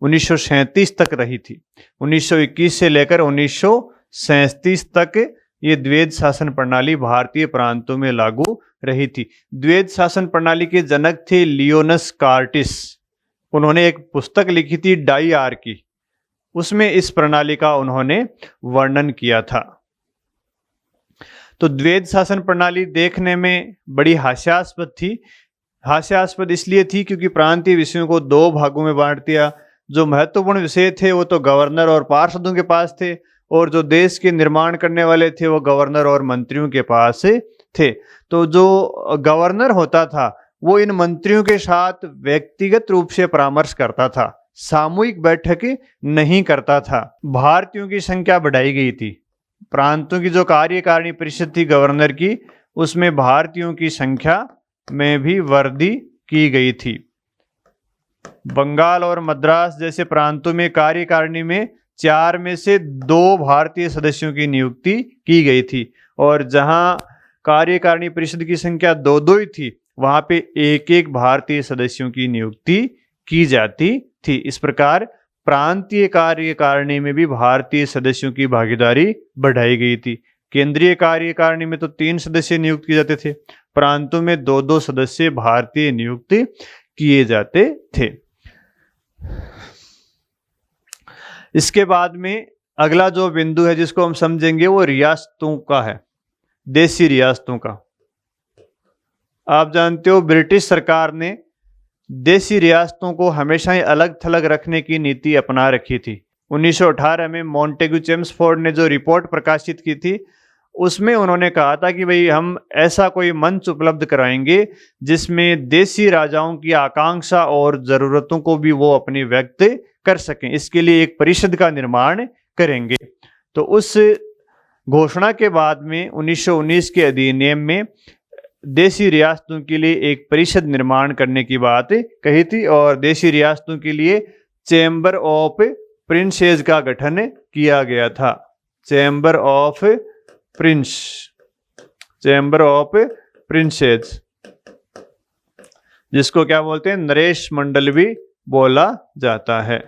1937 तक रही थी। 1921 से लेकर 1937 तक ये द्वैध शासन प्रणाली भारतीय प्रांतों में लागू रही थी। द्वैध शासन प्रणाली के जनक थे लियोनस कार्टिस। उन्होंने एक पुस्तक लिखी थी डाइआर्की, उसमें इस प्रणाली का उन्होंने वर्णन किया था। तो द्वैध शासन प्रणाली देखने में बड़ी हास्यास्पद थी। हास्यास्पद इसलिए थी क्योंकि प्रांतीय विषयों को दो भागों में बांट दिया। जो महत्वपूर्ण विषय थे वो तो गवर्नर और पार्षदों के पास थे, और जो देश के निर्माण करने वाले थे वो गवर्नर और मंत्रियों के पास थे। तो जो गवर्नर होता था वो इन मंत्रियों के साथ व्यक्तिगत रूप से परामर्श करता था, सामूहिक बैठक नहीं करता था। भारतीयों की संख्या बढ़ाई गई थी। प्रांतों की जो कार्यकारिणी परिषद थी गवर्नर की, उसमें भारतीयों की संख्या में भी वृद्धि की गई थी। बंगाल और मद्रास जैसे प्रांतों में कार्यकारिणी में 4 में से 2 भारतीय सदस्यों की नियुक्ति की गई थी, और जहां कार्यकारिणी परिषद की संख्या 2-2 ही थी, वहां पे 1-1 भारतीय सदस्यों की नियुक्ति की जाती थी। इस प्रकार प्रांतीय कार्यकारिणी में भी भारतीय सदस्यों की भागीदारी बढ़ाई गई थी। केंद्रीय कार्यकारिणी में तो 3 सदस्य नियुक्त किए जाते थे, प्रांतों में 2-2 सदस्य भारतीय नियुक्त किए जाते थे। इसके बाद में अगला जो बिंदु है जिसको हम समझेंगे वो रियासतों का है, देशी रियासतों का। आप जानते हो ब्रिटिश सरकार ने देशी रियासतों को हमेशा ही अलग थलग रखने की नीति अपना रखी थी। 1918 में मॉन्टेग्यू चेम्सफोर्ड ने जो रिपोर्ट प्रकाशित की थी उसमें उन्होंने कहा था कि भाई हम ऐसा कोई मंच उपलब्ध कराएंगे जिसमें देशी राजाओं की आकांक्षा और ज़रूरतों को भी वो अपनी व्यक्त कर सकें। इसके लिए एक परिषद का निर्माण करेंगे। तो उस घोषणा के बाद में 1919 के अधिनियम में देशी रियासतों के लिए एक परिषद निर्माण करने की बात कही थी और देशी रियासतों के लिए चैम्बर ऑफ प्रिंसेस का गठन किया गया था। चैम्बर ऑफ प्रिंसेस, जिसको क्या बोलते हैं, नरेश मंडल भी बोला जाता है।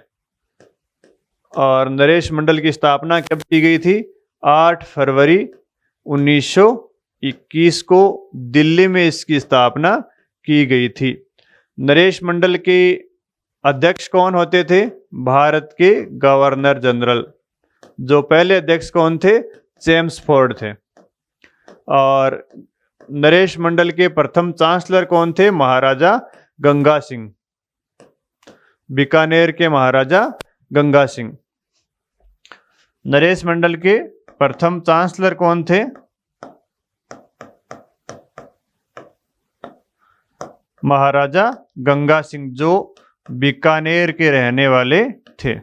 और नरेश मंडल की स्थापना कब की गई थी? 8 फरवरी 1921 को दिल्ली में इसकी स्थापना की गई थी। नरेश मंडल के अध्यक्ष कौन होते थे? भारत के गवर्नर जनरल। जो पहले अध्यक्ष कौन थे? चेम्सफोर्ड थे। और नरेश मंडल के प्रथम चांसलर कौन थे? महाराजा गंगा सिंह, बीकानेर के महाराजा गंगा सिंह। नरेश मंडल के प्रथम चांसलर कौन थे? महाराजा गंगा सिंह, जो बीकानेर के रहने वाले थे।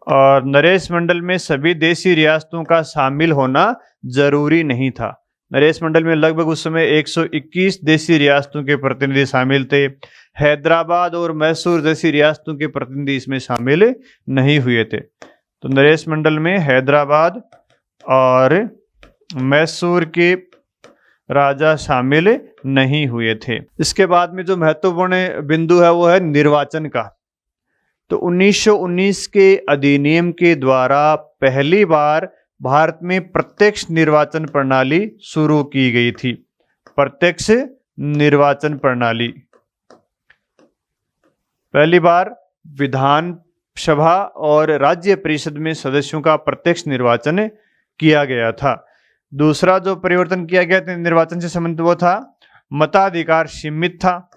और नरेश मंडल में सभी देशी रियासतों का शामिल होना जरूरी नहीं था। नरेश मंडल में लगभग उस समय 121 देशी रियासतों के प्रतिनिधि शामिल थे। हैदराबाद और मैसूर जैसी रियासतों के प्रतिनिधि इसमें शामिल नहीं हुए थे। तो नरेश मंडल में हैदराबाद और मैसूर के राजा शामिल नहीं हुए थे। इसके बाद में जो महत्वपूर्ण बिंदु है वो है निर्वाचन का। तो 1919 के अधिनियम के द्वारा पहली बार भारत में प्रत्यक्ष निर्वाचन प्रणाली शुरू की गई थी। प्रत्यक्ष निर्वाचन प्रणाली, पहली बार विधानसभा और राज्य परिषद में सदस्यों का प्रत्यक्ष निर्वाचन किया गया था। दूसरा जो परिवर्तन किया गया था निर्वाचन से संबंधित वो था मताधिकार सीमित था।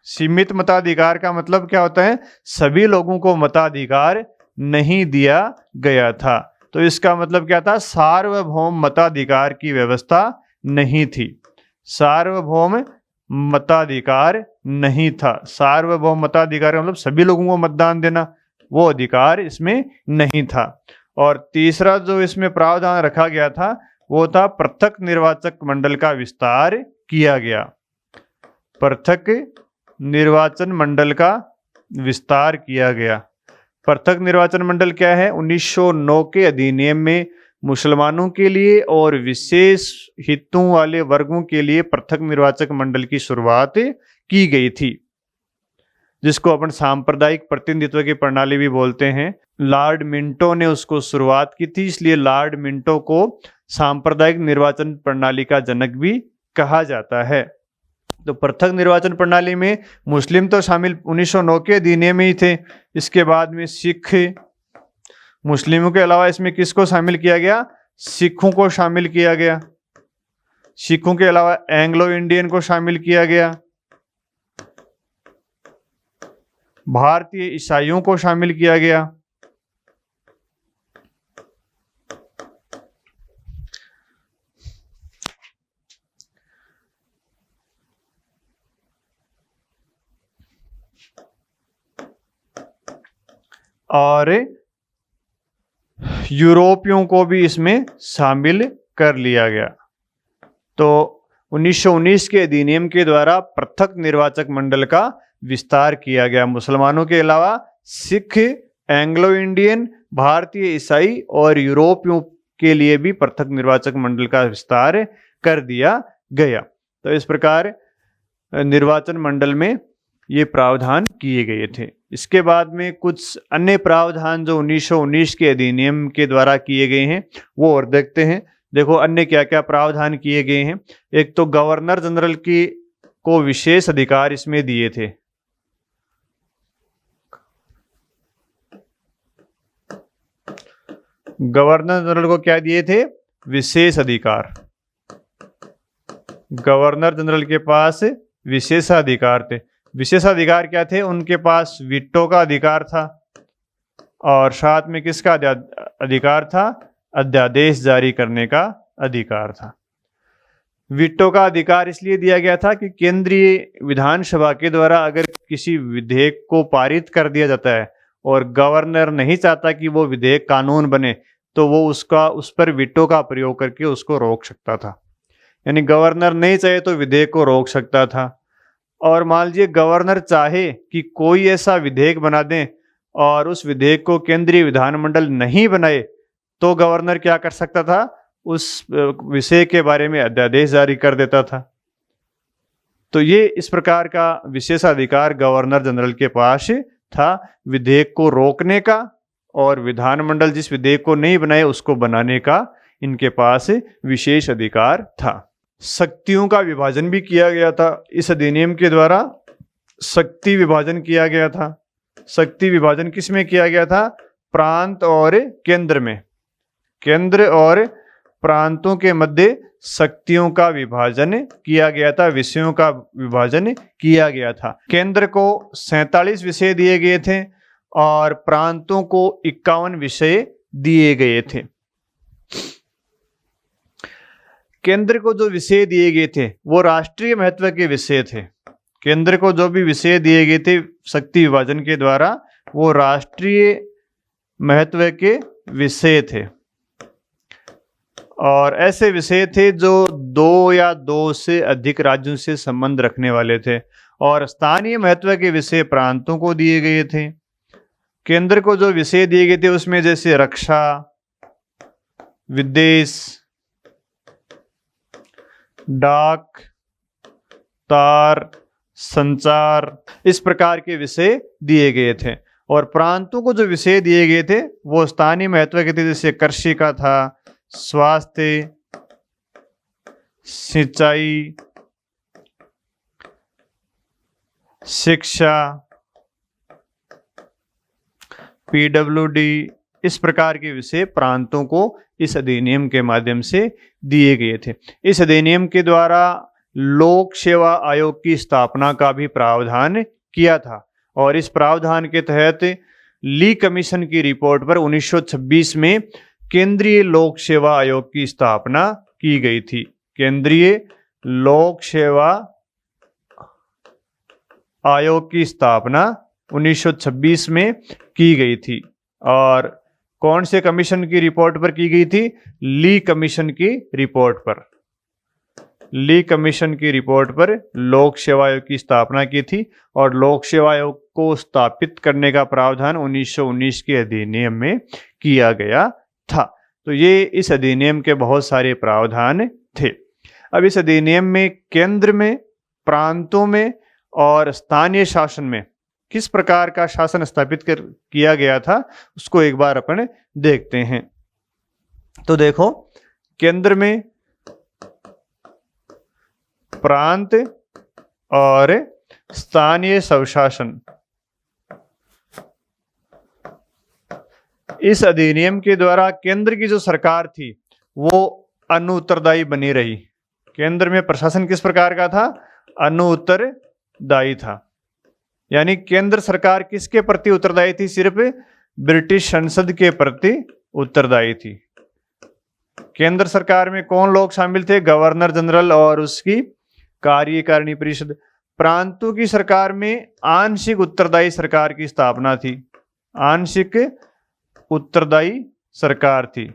सीमित मताधिकार का मतलब क्या होता है? सभी लोगों को मताधिकार नहीं दिया गया था। तो इसका मतलब क्या था? सार्वभौम मताधिकार की व्यवस्था नहीं थी। सार्वभौम मताधिकार नहीं था। सार्वभौम मताधिकार का मतलब सभी लोगों को मतदान देना, वो अधिकार इसमें नहीं था। और तीसरा जो इसमें प्रावधान रखा गया था वो था पृथक निर्वाचक मंडल का विस्तार किया गया। पृथक निर्वाचन मंडल का विस्तार किया गया। पृथक निर्वाचन मंडल क्या है? 1909 के अधिनियम में मुसलमानों के लिए और विशेष हितों वाले वर्गों के लिए पृथक निर्वाचक मंडल की शुरुआत की गई थी, जिसको अपन सांप्रदायिक प्रतिनिधित्व की प्रणाली भी बोलते हैं। लॉर्ड मिंटो ने उसको शुरुआत की थी, इसलिए लॉर्ड मिंटो को सांप्रदायिक निर्वाचन प्रणाली का जनक भी कहा जाता है। तो पृथक निर्वाचन प्रणाली में मुस्लिम तो शामिल 1909 के अधिनियम में ही थे। इसके बाद में सिख, मुस्लिमों के अलावा इसमें किसको शामिल किया गया? सिखों को शामिल किया गया। सिखों के अलावा एंग्लो इंडियन को शामिल किया गया। भारतीय ईसाइयों को शामिल किया गया। और यूरोपियों को भी इसमें शामिल कर लिया गया। तो 1919 के अधिनियम के द्वारा पृथक निर्वाचक मंडल का विस्तार किया गया। मुसलमानों के अलावा सिख, एंग्लो इंडियन, भारतीय ईसाई और यूरोपियों के लिए भी पृथक निर्वाचक मंडल का विस्तार कर दिया गया। तो इस प्रकार निर्वाचन मंडल में ये प्रावधान किए गए थे। इसके बाद में कुछ अन्य प्रावधान जो 1919 के अधिनियम के द्वारा किए गए हैं वो और देखते हैं। देखो अन्य क्या क्या प्रावधान किए गए हैं। एक तो गवर्नर जनरल की को विशेष अधिकार इसमें दिए थे। गवर्नर जनरल को क्या दिए थे? विशेष अधिकार। गवर्नर जनरल के पास विशेषाधिकार थे। विशेषाधिकार क्या थे? उनके पास वीटो का अधिकार था और साथ में किसका अधिकार था? अध्यादेश जारी करने का अधिकार था। वीटो का अधिकार इसलिए दिया गया था कि केंद्रीय विधानसभा के द्वारा अगर किसी विधेयक को पारित कर दिया जाता है और गवर्नर नहीं चाहता कि वो विधेयक कानून बने, तो वो उस पर वीटो का प्रयोग करके उसको रोक सकता था। यानी गवर्नर नहीं चाहे तो विधेयक को रोक सकता था। और मान लीजिए गवर्नर चाहे कि कोई ऐसा विधेयक बना दें और उस विधेयक को केंद्रीय विधानमंडल नहीं बनाए, तो गवर्नर क्या कर सकता था, उस विषय के बारे में अध्यादेश जारी कर देता था। तो ये इस प्रकार का विशेषाधिकार गवर्नर जनरल के पास था, विधेयक को रोकने का और विधानमंडल जिस विधेयक को नहीं बनाए उसको बनाने का इनके पास विशेष अधिकार था। शक्तियों का विभाजन भी किया गया था इस अधिनियम के द्वारा। शक्ति विभाजन किया गया था। शक्ति विभाजन किस में किया गया था? प्रांत और केंद्र में। केंद्र और प्रांतों के मध्य शक्तियों का विभाजन किया गया था, विषयों का विभाजन किया गया था। केंद्र को 47 विषय दिए गए थे और प्रांतों को 51 विषय दिए गए थे। केंद्र को जो विषय दिए गए थे वो राष्ट्रीय महत्व के विषय थे। केंद्र को जो भी विषय दिए गए थे शक्ति विभाजन के द्वारा वो राष्ट्रीय महत्व के विषय थे और ऐसे विषय थे जो 2 या 2 से अधिक राज्यों से संबंध रखने वाले थे और स्थानीय महत्व के विषय प्रांतों को दिए गए थे। केंद्र को जो विषय दिए गए थे उसमें जैसे रक्षा, विदेश, डाक, तार, संचार, इस प्रकार के विषय दिए गए थे। और प्रांतों को जो विषय दिए गए थे वो स्थानीय महत्व के थे, जैसे कृषि का था, स्वास्थ्य, सिंचाई, शिक्षा, पीडब्ल्यूडी, इस प्रकार के विषय प्रांतों को इस अधिनियम के माध्यम से दिए गए थे। इस अधिनियम के द्वारा लोक सेवा आयोग की स्थापना का भी प्रावधान किया था और इस प्रावधान के तहत ली कमीशन की रिपोर्ट पर 1926 में केंद्रीय लोक सेवा आयोग की स्थापना की गई थी। केंद्रीय लोक सेवा आयोग की स्थापना 1926 में की गई थी और कौन से कमीशन की रिपोर्ट पर की गई थी? ली कमीशन की रिपोर्ट पर। ली कमीशन की रिपोर्ट पर लोक सेवा आयोग की स्थापना की थी और लोक सेवा आयोग को स्थापित करने का प्रावधान 1919 के अधिनियम में किया गया था। तो ये इस अधिनियम के बहुत सारे प्रावधान थे। अब इस अधिनियम में केंद्र में, प्रांतों में और स्थानीय शासन में किस प्रकार का शासन स्थापित किया गया था उसको एक बार अपन देखते हैं। तो देखो, केंद्र में प्रांत और स्थानीय स्वशासन, इस अधिनियम के द्वारा केंद्र की जो सरकार थी वो अनुत्तरदायी बनी रही। केंद्र में प्रशासन किस प्रकार का था? अनुत्तरदायी था। यानी केंद्र सरकार किसके प्रति उत्तरदायी थी? सिर्फ ब्रिटिश संसद के प्रति उत्तरदायी थी। केंद्र सरकार में कौन लोग शामिल थे? गवर्नर जनरल और उसकी कार्यकारिणी परिषद। प्रांतों की सरकार में आंशिक उत्तरदायी सरकार की स्थापना थी। आंशिक उत्तरदायी सरकार थी।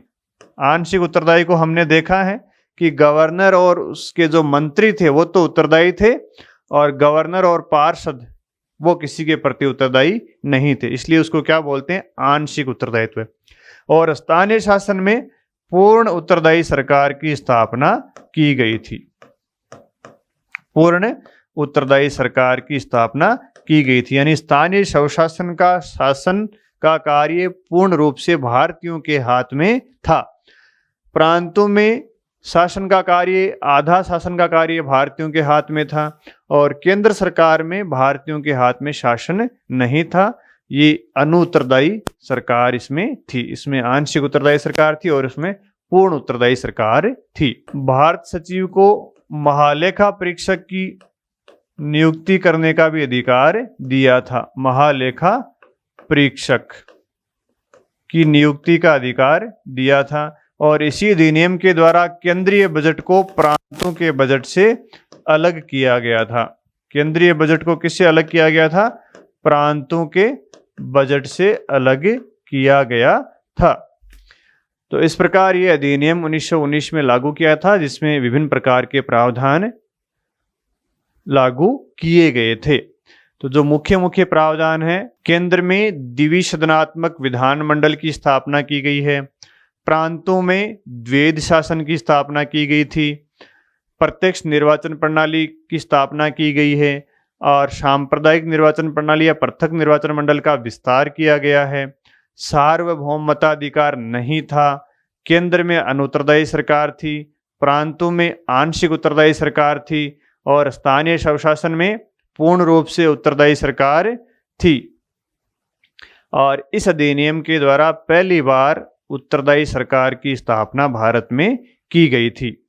आंशिक उत्तरदायी को हमने देखा है कि गवर्नर और उसके जो मंत्री थे वो तो उत्तरदायी थे और गवर्नर और पार्षद वो किसी के प्रति उत्तरदायी नहीं थे, इसलिए उसको क्या बोलते हैं? आंशिक उत्तरदायित्व। और स्थानीय शासन में पूर्ण उत्तरदायी सरकार की स्थापना की गई थी। पूर्ण उत्तरदायी सरकार की स्थापना की गई थी, यानी स्थानीय स्वशासन का शासन का कार्य पूर्ण रूप से भारतीयों के हाथ में था। प्रांतों में शासन का कार्य, आधा शासन का कार्य भारतीयों के हाथ में था और केंद्र सरकार में भारतीयों के हाथ में शासन नहीं था। ये अनुत्तरदायी सरकार इसमें थी। इसमें आंशिक उत्तरदायी सरकार थी और इसमें पूर्ण उत्तरदायी सरकार थी। भारत सचिव को महालेखा परीक्षक की नियुक्ति करने का भी अधिकार दिया था। महालेखा परीक्षक की नियुक्ति का अधिकार दिया था और इसी अधिनियम के द्वारा केंद्रीय बजट को प्रांतों के बजट से अलग किया गया था। केंद्रीय बजट को किससे अलग किया गया था? प्रांतों के बजट से अलग किया गया था। तो इस प्रकार ये अधिनियम 1919 में लागू किया था, जिसमें विभिन्न प्रकार के प्रावधान लागू किए गए थे। तो जो मुख्य मुख्य प्रावधान है, केंद्र में द्विसदनात्मक विधानमंडल की स्थापना की गई है, प्रांतों में द्वैध शासन की स्थापना की गई थी, प्रत्यक्ष निर्वाचन प्रणाली की स्थापना की गई है और सांप्रदायिक निर्वाचन प्रणाली या पृथक निर्वाचन मंडल का विस्तार किया गया है। सार्वभौम मताधिकार नहीं था, केंद्र में अनुत्तरदायी सरकार थी, प्रांतों में आंशिक उत्तरदायी सरकार थी और स्थानीय स्वशासन में पूर्ण रूप से उत्तरदायी सरकार थी। और इस अधिनियम के द्वारा पहली बार उत्तरदायी सरकार की स्थापना भारत में की गई थी।